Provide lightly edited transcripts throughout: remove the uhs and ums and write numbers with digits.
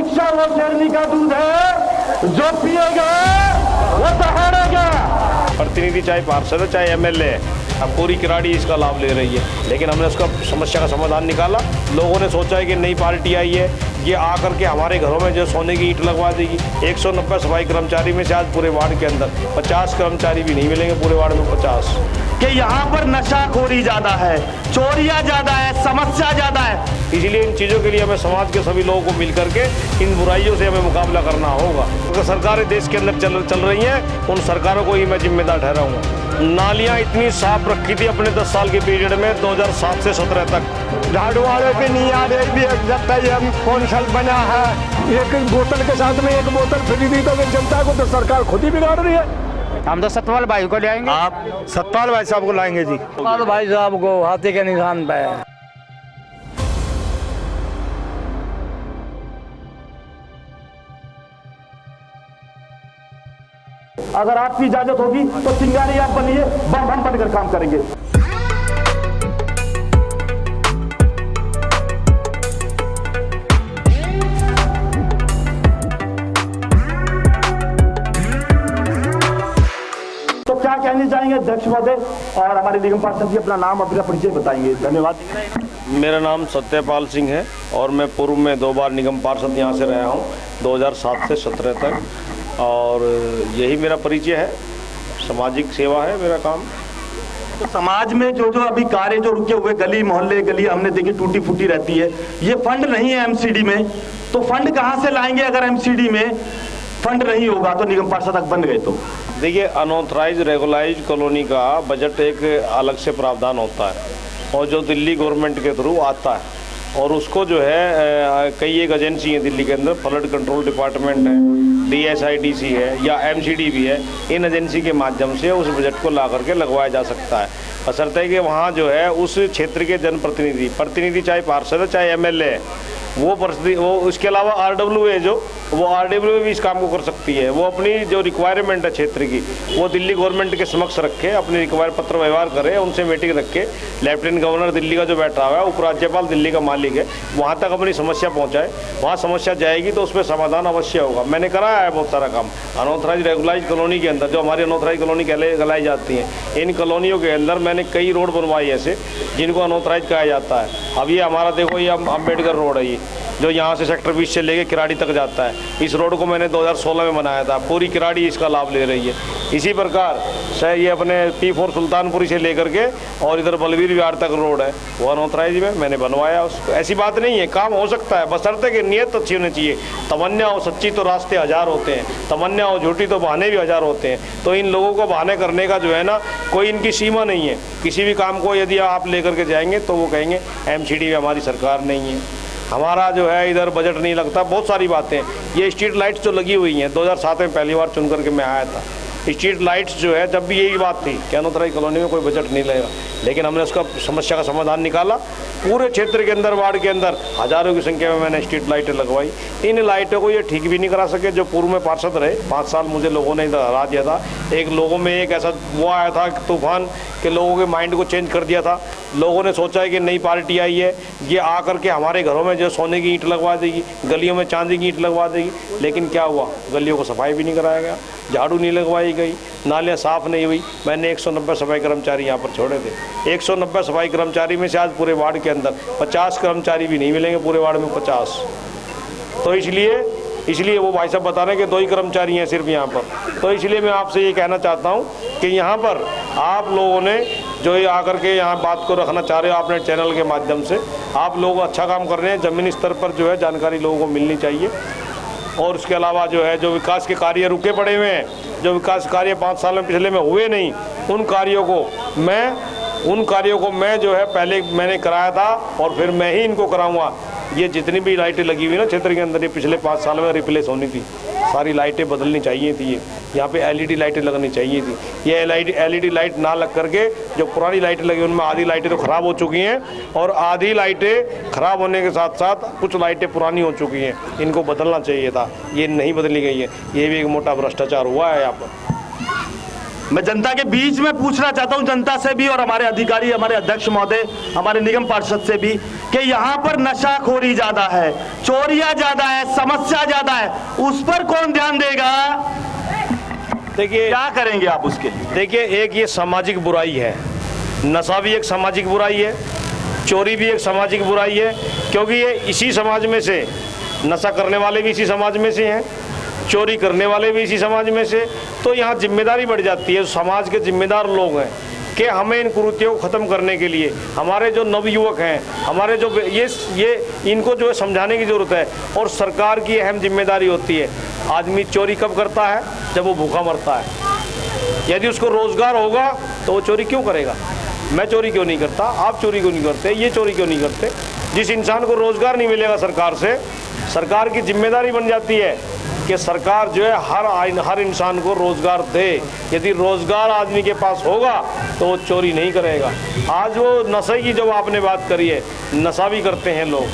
शिक्षा वो शेरनी का दूध है, जो पिएगा वो दहाड़ेगा। प्रतिनिधि चाहे पार्षद है चाहे एमएलए है, अब पूरी किराड़ी इसका लाभ ले रही है। लेकिन हमने उसका समस्या का समाधान निकाला। लोगों ने सोचा है कि नई पार्टी आई है, ये आकर के हमारे घरों में जो सोने की ईंट लगवा देगी। 190 सफाई कर्मचारी में से आज पूरे वार्ड के अंदर 50 कर्मचारी भी नहीं मिलेंगे, पूरे वार्ड में 50। कि यहाँ पर नशाखोरी ज्यादा है, चोरियां ज्यादा है, समस्या ज्यादा है। इसलिए इन चीज़ों के लिए हमें समाज के सभी लोगों को मिलकर के इन बुराइयों से हमें मुकाबला करना होगा। तो सरकारें देश के अंदर चल रही हैं, उन सरकारों को ही मैं जिम्मेदार ठहराऊंगा। नालियाँ इतनी साफ रखी थी अपने 10 साल के पीरियड में 2007 से 17 तक। झाड़ू वाले पे नहीं आ रही भी जब तक हम कौंसल बना है, एक बोतल के साथ में एक बोतल फ्री दी तो जनता को तो सरकार खुद ही बिगाड़ रही है। हम तो सतपाल भाई को ले आएंगे। आप सतपाल भाई साहब को लाएंगे जी? सतपाल भाई साहब को हाथी के निशान पे। अगर आपकी इजाजत होगी तो चिंगारी आप बनिए, बम हम बनकर काम करेंगे। तो क्या कहना चाहेंगे अध्यक्ष महोदय और हमारे निगम पार्षद जी, अपना नाम अपना परिचय बताएंगे। धन्यवाद। मेरा नाम सत्यपाल सिंह है और मैं पूर्व में 2 बार निगम पार्षद यहाँ से रहा हूँ, 2007 से 17 तक। और यही मेरा परिचय है, सामाजिक सेवा है मेरा काम। तो समाज में जो अभी कार्य जो रुके हुए, गली मोहल्ले गली हमने देखी टूटी फूटी रहती है, ये फंड नहीं है एमसीडी में, तो फंड कहाँ से लाएंगे? अगर एमसीडी में फंड नहीं होगा तो निगम पार्षद तक बन गए तो देखिए, अनऑथराइज रेगुलाइज कॉलोनी का बजट एक अलग से प्रावधान होता है और जो दिल्ली गवर्नमेंट के थ्रू आता है, और उसको जो है कई एक एजेंसी है दिल्ली के अंदर, फ्लड कंट्रोल डिपार्टमेंट है, DSIDC है या MCD भी है, इन एजेंसी के माध्यम से उस बजट को ला करके लगवाया जा सकता है। बशर्ते कि वहाँ जो है उस क्षेत्र के प्रतिनिधि चाहे पार्षद है चाहे MLA है, वो उसके अलावा RWA वो RWA भी इस काम को कर सकती है। वो अपनी जो रिक्वायरमेंट है क्षेत्र की, वो दिल्ली गवर्नमेंट के समक्ष रखे, अपनी रिक्वायर पत्र व्यवहार करे, उनसे मीटिंग रखे। लेफ्टिनेंट गवर्नर दिल्ली का जो बैठा हुआ है, उपराज्यपाल दिल्ली का मालिक है, वहाँ तक अपनी समस्या पहुँचाए। वहाँ समस्या जाएगी तो उसमें समाधान अवश्य होगा। मैंने कराया है बहुत सारा काम अनऑथराइज रेगुलाइज कॉलोनी के अंदर, जो हमारी अनऑथराइज कॉलोनी कहलाई जाती हैं। इन कॉलोनियों के अंदर मैंने कई रोड बनवाई ऐसे जिनको अनऑथराइज कहा जाता है। अब ये हमारा देखो, ये अम्बेडकर रोड है, ये जो यहाँ से सेक्टर 20 से लेके किराड़ी तक जाता है। इस रोड को मैंने 2016 में बनाया था, पूरी किराड़ी इसका लाभ ले रही है। इसी प्रकार से ये अपने P4 सुल्तानपुरी से लेकर के और इधर बलवीर विहार तक रोड है, वो अनऑथराइज में मैंने बनवाया उसको। ऐसी बात नहीं है, काम हो सकता है, बशर्ते कि नियत अच्छी होनी चाहिए। तमन्ना हो सच्ची तो रास्ते हजार होते हैं, तमन्ना हो झूठी तो बहाने भी हजार होते हैं। तो इन लोगों को बहाने करने का जो है ना, कोई इनकी सीमा नहीं है। किसी भी काम को यदि आप लेकर के जाएंगे तो वो कहेंगे MCD में हमारी सरकार नहीं है, हमारा जो है इधर बजट नहीं लगता, बहुत सारी बातें। ये स्ट्रीट लाइट्स जो लगी हुई हैं, 2007 में पहली बार चुन करके मैं आया था। स्ट्रीट लाइट्स जो है, जब भी यही बात थी कि अनऑथराइज कॉलोनी में कोई बजट नहीं लगेगा, लेकिन हमने उसका समस्या का समाधान निकाला। पूरे क्षेत्र के अंदर, वार्ड के अंदर हजारों की संख्या में मैंने स्ट्रीट लाइटें लगवाई। इन लाइटों को ये ठीक भी नहीं करा सके जो पूर्व में पार्षद रहे। 5 साल मुझे लोगों ने इधर हरा दिया था। एक लोगों में एक ऐसा वो आया था तूफान के लोगों के माइंड को चेंज कर दिया था। लोगों ने सोचा है कि नई पार्टी आई है, ये आकर के हमारे घरों में जो सोने की ईंट लगवा देगी, गलियों में चांदी की ईंट लगवा देगी। लेकिन क्या हुआ, गलियों को सफाई भी नहीं कराया गया, झाड़ू नहीं लगवाई गई, नालियाँ साफ़ नहीं हुई। मैंने 190 सफाई कर्मचारी यहाँ पर छोड़े थे। 190 सफाई कर्मचारी में से आज पूरे वार्ड के अंदर 50 कर्मचारी भी नहीं मिलेंगे, पूरे वार्ड में 50। तो इसलिए वो भाई साहब बता रहे हैं कि 2 ही कर्मचारी हैं सिर्फ यहाँ पर। तो इसलिए मैं आपसे ये कहना चाहता हूँ कि यहाँ पर आप लोगों ने जो ये आकर के यहाँ बात को रखना चाह रहे हो, आपने चैनल के माध्यम से आप लोग अच्छा काम कर रहे हैं। ज़मीनी स्तर पर जो है जानकारी लोगों को मिलनी चाहिए। और उसके अलावा जो है, जो विकास के कार्य रुके पड़े हुए हैं, जो विकास कार्य 5 साल में पिछले में हुए नहीं, उन कार्यों को मैं जो है पहले मैंने कराया था और फिर मैं ही इनको कराऊंगा। ये जितनी भी लाइटें लगी हुई ना क्षेत्र के अंदर, ये पिछले 5 साल में रिप्लेस होनी थी, सारी लाइटें बदलनी चाहिए थी। यहाँ पे LED लाइटें लगनी चाहिए थी। ये LED लाइट ना लग करके जो पुरानी लाइटें लगी उनमें आधी लाइटें तो ख़राब हो चुकी हैं और आधी लाइटें ख़राब होने के साथ साथ कुछ लाइटें पुरानी हो चुकी हैं। इनको बदलना चाहिए था, ये नहीं बदली गई है। ये भी एक मोटा भ्रष्टाचार हुआ है यहाँ पर। मैं जनता के बीच में पूछना चाहता हूं, जनता से भी और हमारे अधिकारी, हमारे अध्यक्ष महोदय, हमारे निगम पार्षद से भी, कि यहाँ पर नशाखोरी ज्यादा है, चोरियां ज्यादा है, समस्या ज्यादा है, उस पर कौन ध्यान देगा? देखिए क्या करेंगे आप उसके लिए? देखिए, एक ये सामाजिक बुराई है, नशा भी एक सामाजिक बुराई है, चोरी भी एक सामाजिक बुराई है, क्योंकि ये इसी समाज में से, नशा करने वाले भी इसी समाज में से हैं, चोरी करने वाले भी इसी समाज में से। तो यहाँ जिम्मेदारी बढ़ जाती है, समाज के जिम्मेदार लोग हैं कि हमें इन कुरीतियों को ख़त्म करने के लिए हमारे जो नवयुवक हैं, हमारे जो ये इनको जो है समझाने की ज़रूरत है। और सरकार की अहम जिम्मेदारी होती है। आदमी चोरी कब करता है? जब वो भूखा मरता है। यदि उसको रोज़गार होगा तो वो चोरी क्यों करेगा? मैं चोरी क्यों नहीं करता, आप चोरी क्यों नहीं करते, ये चोरी क्यों नहीं करते? जिस इंसान को रोज़गार नहीं मिलेगा सरकार से, सरकार की जिम्मेदारी बन जाती है कि सरकार जो है हर इंसान को रोज़गार दे। यदि रोज़गार आदमी के पास होगा तो वो चोरी नहीं करेगा। आज वो नशे की जो आपने बात करी है, नशा भी करते हैं लोग,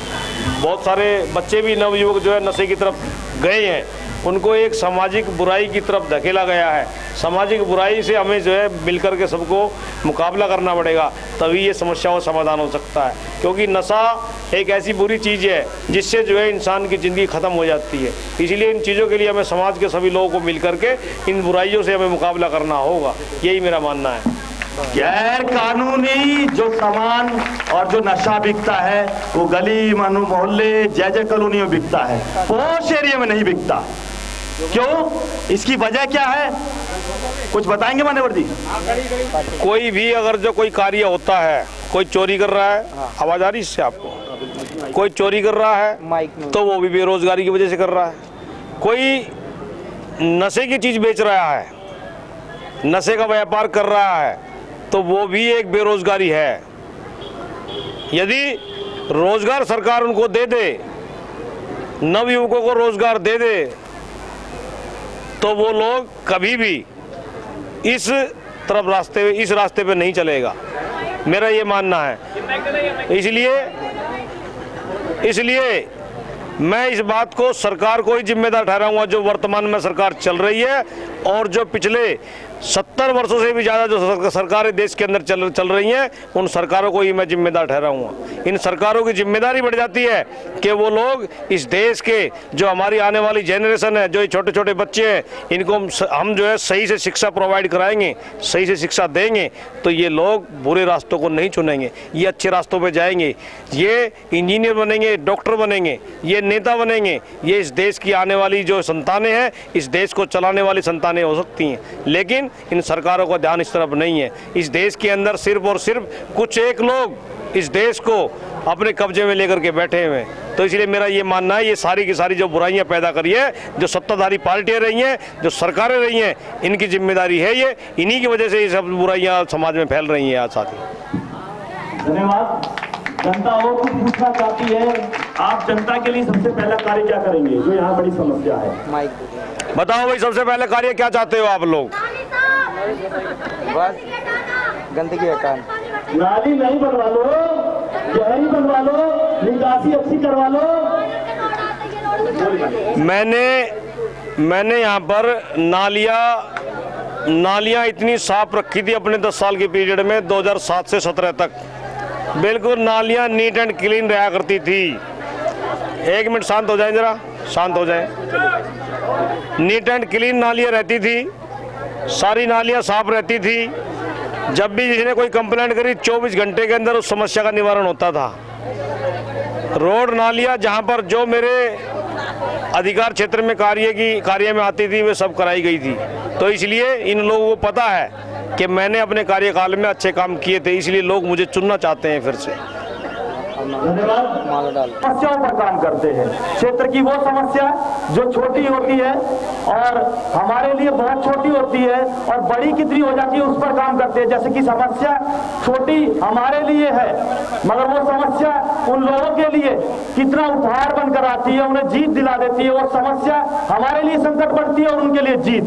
बहुत सारे बच्चे भी, नवयुवक जो है नशे की तरफ गए हैं, उनको एक सामाजिक बुराई की तरफ धकेला गया है। सामाजिक बुराई से हमें जो है मिलकर के सबको मुकाबला करना पड़ेगा, तभी ये समस्याओं का समाधान हो सकता है। क्योंकि नशा एक ऐसी बुरी चीज़ है जिससे जो है इंसान की ज़िंदगी ख़त्म हो जाती है। इसलिए इन चीज़ों के लिए हमें समाज के सभी लोगों को मिलकर के इन बुराइयों से हमें मुकाबला करना होगा, यही मेरा मानना है। गैर कानूनी जो सामान और जो नशा बिकता है वो गली मोहल्ले जय कॉलोनी में बिकता है, पॉश एरिया में नहीं बिकता। क्यों? इसकी वजह क्या है? कुछ बताएंगे मान्यवर जी? कोई भी अगर जो कोई कार्य होता है, कोई चोरी कर रहा है, आवाज़ आ रही इससे आपको? कोई चोरी कर रहा है तो वो भी बेरोजगारी की वजह से कर रहा है। कोई नशे की चीज़ बेच रहा है, नशे का व्यापार कर रहा है, तो वो भी एक बेरोजगारी है। यदि रोजगार सरकार उनको दे दे, नवयुवकों को रोजगार दे दे, तो वो लोग कभी भी इस रास्ते पे नहीं चलेगा, मेरा ये मानना है। इसलिए मैं इस बात को सरकार को ही जिम्मेदार ठहराऊंगा, जो वर्तमान में सरकार चल रही है और जो पिछले 70 वर्षों से भी ज़्यादा जो सरकारें देश के अंदर चल रही हैं, उन सरकारों को ही मैं जिम्मेदार ठहराऊंगा। इन सरकारों की जिम्मेदारी बढ़ जाती है कि वो लोग इस देश के जो हमारी आने वाली जनरेशन है, जो ये छोटे छोटे बच्चे हैं, इनको हम जो है सही से शिक्षा प्रोवाइड कराएंगे, सही से शिक्षा देंगे, तो ये लोग बुरे रास्तों को नहीं चुनेंगे, ये अच्छे रास्तों पर जाएंगे, ये इंजीनियर बनेंगे, डॉक्टर बनेंगे, ये नेता बनेंगे, ये इस देश की आने वाली जो संतानें हैं, इस देश को चलाने वाली संतानें हो सकती हैं। लेकिन इन सरकारों का ध्यान इस तरफ नहीं है। इस देश के अंदर सिर्फ और सिर्फ कुछ एक लोग इस देश को अपने कब्जे में लेकर के बैठे हुए हैं। तो इसलिए मेरा ये मानना है, ये सारी की सारी जो बुराइयां पैदा करी है, जो सत्ताधारी पार्टियां रही हैं, जो सरकारें रही हैं, इनकी जिम्मेदारी है ये, इन्हीं की वजह से ये सब बुराइयां समाज में फैल रही हैं। आज साथी धन्यवाद। जनता और कुछ पूछना चाहती है, आप जनता के लिए सबसे पहला कार्य क्या करेंगे जो यहाँ बड़ी समस्या है? बताओ भाई, सबसे पहले कार्य क्या चाहते हो आप लोग? बस गंदगी हटाना। नाली नहीं बनवा लो, गहरी बनवा लो, निकासी अच्छी करवा लो। मैंने यहाँ पर नालियाँ इतनी साफ रखी थी अपने 10 साल के पीरियड में, 2007 से 17 तक बिल्कुल नालियाँ नीट एंड क्लीन रहा करती थी। एक मिनट शांत हो जाए, जरा शांत हो जाए। नीट एंड क्लीन नालियाँ रहती थी, सारी नालियाँ साफ रहती थी। जब भी जिसने कोई कंप्लेंट करी 24 घंटे के अंदर उस समस्या का निवारण होता था। रोड नालियाँ जहाँ पर जो मेरे अधिकार क्षेत्र में कार्य में आती थी, वे सब कराई गई थी। तो इसलिए इन लोगों को पता है कि मैंने अपने कार्यकाल में अच्छे काम किए थे, इसलिए लोग मुझे चुनना चाहते हैं फिर से। समस्याओं पर काम करते हैं। क्षेत्र की वो समस्या जो छोटी होती है और हमारे लिए बहुत छोटी होती है और बड़ी कितनी हो जाती है, उस पर काम करते हैं। जैसे कि समस्या छोटी हमारे लिए है, मगर वो समस्या उन लोगों के लिए कितना उपहार बनकर आती है, उन्हें जीत दिला देती है। वो समस्या हमारे लिए संकट बढ़ती है और उनके लिए जीत।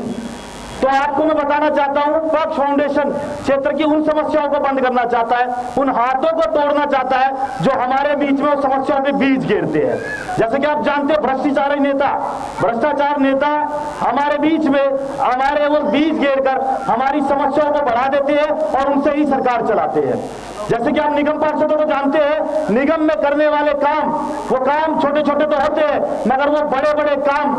तो आपको मैं बताना चाहता हूं, पक्ष फाउंडेशन क्षेत्र की उन समस्याओं को बंद करना चाहता है, उन हाथों को तोड़ना चाहता है जो हमारे बीच में उस समस्याओं के बीज गिरते हैं। जैसे कि आप जानते हो, भ्रष्टाचार नेता हमारे बीच में हमारे वो बीज गिरकर हमारी समस्याओं को बढ़ा देते हैं और उनसे ही सरकार चलाते हैं। जैसे कि आप निगम पार्षदों को जानते हैं, निगम में करने वाले काम, वो काम छोटे छोटे तो होते हैं, मगर वो बड़े बड़े काम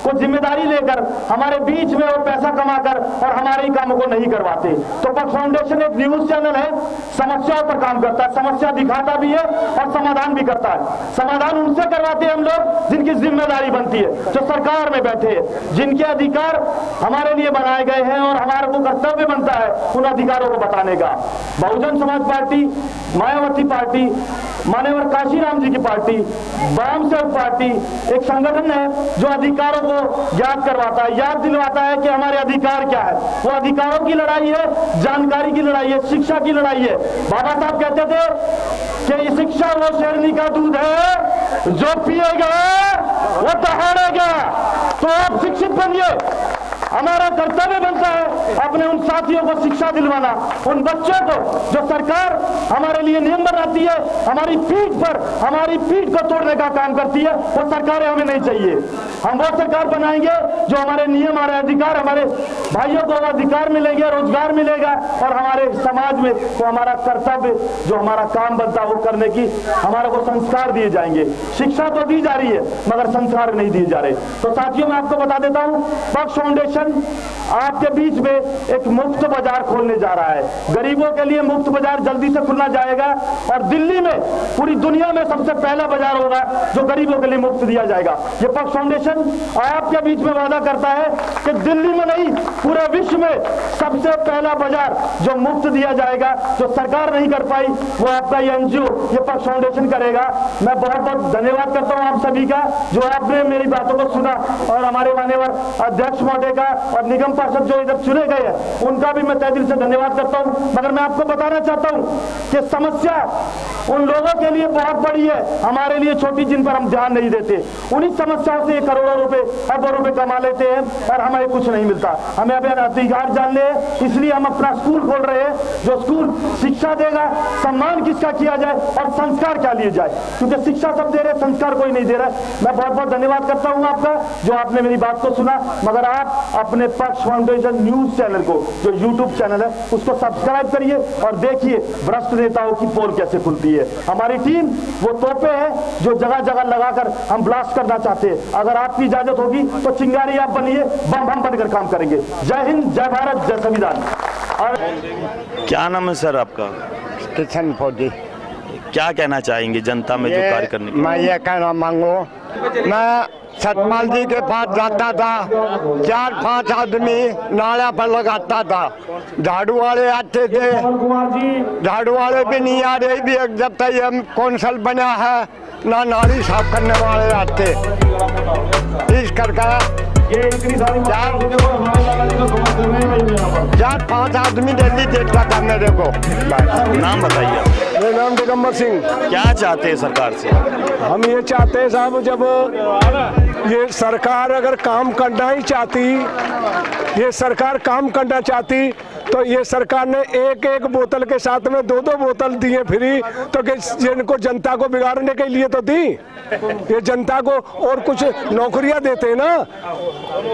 को जिम्मेदारी लेकर हमारे बीच में वो पैसा कमाकर और हमारे ही कामों को नहीं करवाते। तो पक्ष फाउंडेशन एक न्यूज चैनल है, समस्याओं पर काम करता है, समस्या दिखाता भी है और समाधान भी करता है। समाधान उनसे करवाते हैं हम लोग जिनकी जिम्मेदारी बनती है, जो सरकार में बैठे हैं, जिनके अधिकार हमारे लिए बनाए गए हैं और हमारे को कर्तव्य बनता है उन अधिकारों को बताने का। बहुजन समाज पार्टी, मायावती पार्टी, मान्यवर काशीराम जी की पार्टी, वाम सेवक पार्टी एक संगठन है जो अधिकारों को याद करवाता है, याद दिलवाता है कि हमारे अधिकार क्या है। वो अधिकारों की लड़ाई है, जानकारी की लड़ाई है, शिक्षा की लड़ाई है। बाबा साहब कहते थे कि शिक्षा वो शेरनी का दूध है जो पिएगा वो दहाड़ेगा। तो आप शिक्षित बनिए, हमारा कर्तव्य बनता है अपने उन साथियों को शिक्षा दिलवाना, उन बच्चों को जो सरकार हमारे लिए नियम बनाती है, हमारी पीठ को तोड़ने का काम करती है, वो सरकारें हमें नहीं चाहिए। हम वो सरकार बनाएंगे जो हमारे नियम, हमारे अधिकार, हमारे भाइयों को अधिकार मिलेंगे, रोजगार मिलेगा और हमारे समाज में वो हमारा कर्तव्य जो हमारा काम बनता है वो करने की हमारे को संस्कार दिए जाएंगे। शिक्षा तो दी जा रही है मगर संस्कार नहीं दिए जा रहे। तो साथियों, मैं आपको बता देता हूँ, पक्ष फाउंडेशन आपके बीच में एक मुफ्त बाजार खोलने जा रहा है। गरीबों के लिए मुफ्त बाजार जल्दी से खुलना जाएगा और दिल्ली में, पूरी दुनिया में सबसे पहला बाजार होगा जो गरीबों के लिए मुफ्त दिया जाएगा। ये पक्ष फाउंडेशन आपके बीच में वादा करता है कि दिल्ली में नहीं, पूरे विश्व में सबसे पहला बाजार जो मुफ्त दिया जाएगा, जो सरकार नहीं कर पाई, वो आपका ये एनजीओ, ये पक्ष फाउंडेशन करेगा। मैं बहुत बहुत धन्यवाद करता हूँ आप सभी का जो आपने मेरी बातों को सुना और हमारे मान्यवर अध्यक्ष महोदय का और निगम पार्षद जो इधर चुने गए हैं उनका भी मैं तहे दिल से धन्यवाद करता हूं। मगर मैं आपको बताना चाहता हूं कि समस्या उन लोगों के लिए बहुत बड़ी है, हमारे लिए छोटी, जिन पर हम ध्यान नहीं देते। उन्हीं समस्याओं से करोड़ों रुपए, अरबों रुपए कमा लेते हैं और हमें कुछ नहीं मिलता। हमें अपने अधिकार जानने हैं, इसलिए हम अपना स्कूल खोल रहे हैं जो स्कूल शिक्षा देगा, सम्मान किसका किया जाए और संस्कार क्या लिए जाए, क्योंकि शिक्षा सब दे रहे, संस्कार कोई नहीं दे रहा। मैं बहुत बहुत धन्यवाद करता हूं आपका जो आपने मेरी बात को सुना। मगर आप अपने पक्ष फाउंडेशन न्यूज चैनल को, जो यूट्यूब चैनल है, उसको सब्सक्राइब करिए और देखिए भ्रष्ट नेताओं की पोल कैसे खुलती है। हमारी टीम वो तोपे है जो जगह जगह लगाकर हम ब्लास्ट करना चाहते हैं। अगर आपकी इजाजत होगी तो चिंगारी आप बनिए, बम हम बनकर काम करेंगे। जय हिंद, जय भारत, जय संविधान। और क्या नाम है सर आपका? किशन फौजी। क्या कहना चाहेंगे जनता में जो कार्य करने मैं ये कहना मांगू, मैं सतपाल जी के पास जाता था, 4-5 आदमी नाला पर लगाता था, झाड़ू वाले आते थे, झाड़ू वाले भी नहीं आ रहे भी जब तक ये कौंसल बना है, ना नाली साफ करने वाले आते। इस करके 4-5 आदमी डेली देखता था मेरे को। नाम बताइए। मेरा नाम दिगंबर सिंह। क्या चाहते हैं सरकार से? हम ये चाहते हैं साहब, जब ये सरकार अगर काम करना ही चाहती, ये सरकार काम करना चाहती तो ये सरकार ने एक बोतल के साथ में 2-2 बोतल दिए फ्री, तो जिनको जनता को बिगाड़ने के लिए तो दी। ये जनता को और कुछ नौकरियां देते ना,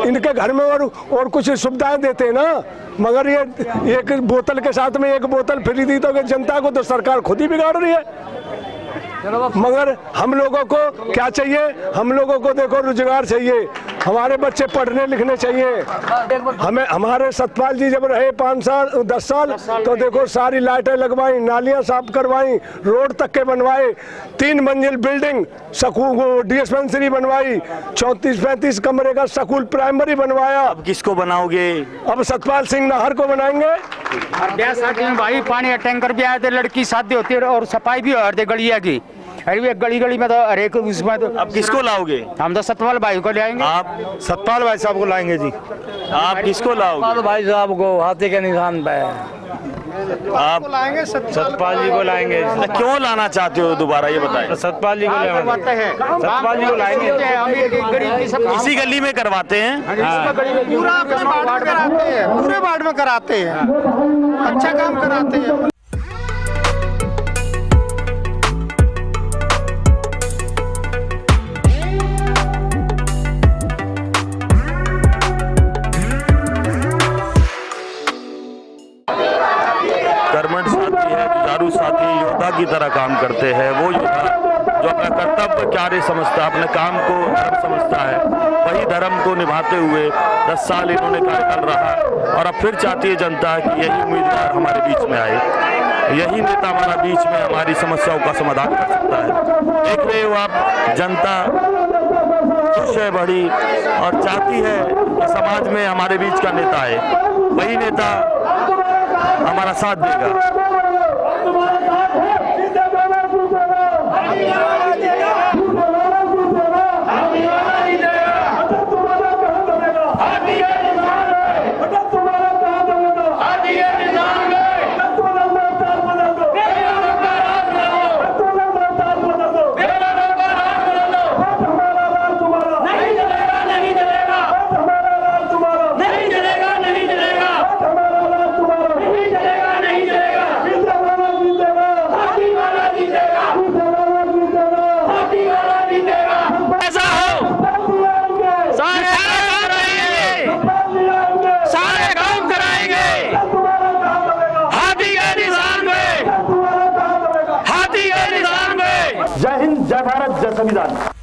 इनके घर में और कुछ सुविधाएं देते ना, मगर ये एक बोतल के साथ में 1 बोतल फ्री दी तो जनता को तो सरकार खुद ही बिगाड़ रही है। मगर हम लोगों को क्या चाहिए? हम लोगों को देखो रोजगार चाहिए, हमारे बच्चे पढ़ने लिखने चाहिए। हमें हमारे सतपाल जी जब रहे 5 साल 10 साल तो देखो सारी लाइटें लगवाई, नालियां साफ करवाई, रोड तक के बनवाए, 3 मंजिल बिल्डिंग, स्कूल डिस्पेंसरी बनवाई, 34-35 कमरे का स्कूल प्राइमरी बनवाया। अब किसको बनाओगे? अब सतपाल सिंह नाहर को बनाएंगे। ब्याह शादी में भाई पानी का टैंकर भी आए थे, लड़की शादी होती है और सफाई भी हो रही गलिया की। अरे गली में तो हर एक उसमें तो। अब किसको लाओगे? हम तो सतपाल भाई को ले आएंगे। आप? सतपाल भाई साहब को लाएंगे जी। आप किसको लाओगे? भाई साहब को हाथी के निशान पे। आप लाएंगे सतपाल जी को लाएंगे। क्यों लाना चाहते हो दोबारा ये बताएं। सतपाल जी को सतपाल जी को लाएंगे। इसी गली में करवाते हैं। पूरा अपने वार्ड में कराते हैं, पूरे वार्ड में कराते हैं, अच्छा काम कराते हैं। कर्मठ साथी है, जुझारू साथी काम करते हैं, वो योद्धा जो अपना कर्तव्य कार्य समझता है, अपने काम को धर्म समझता है, वही धर्म को निभाते हुए 10 साल इन्होंने कार्यकाल रहा और अब फिर चाहती है जनता कि यही उम्मीदवार हमारे बीच में आए, यही नेता हमारा बीच में हमारी समस्याओं का समाधान कर सकता है। देख रहे हो आप, जनता खुश है बड़ी और चाहती है कि समाज में हमारे बीच का नेता है, वही नेता हमारा साथ देगा। जय हिंद, जय भारत, जय संविधान।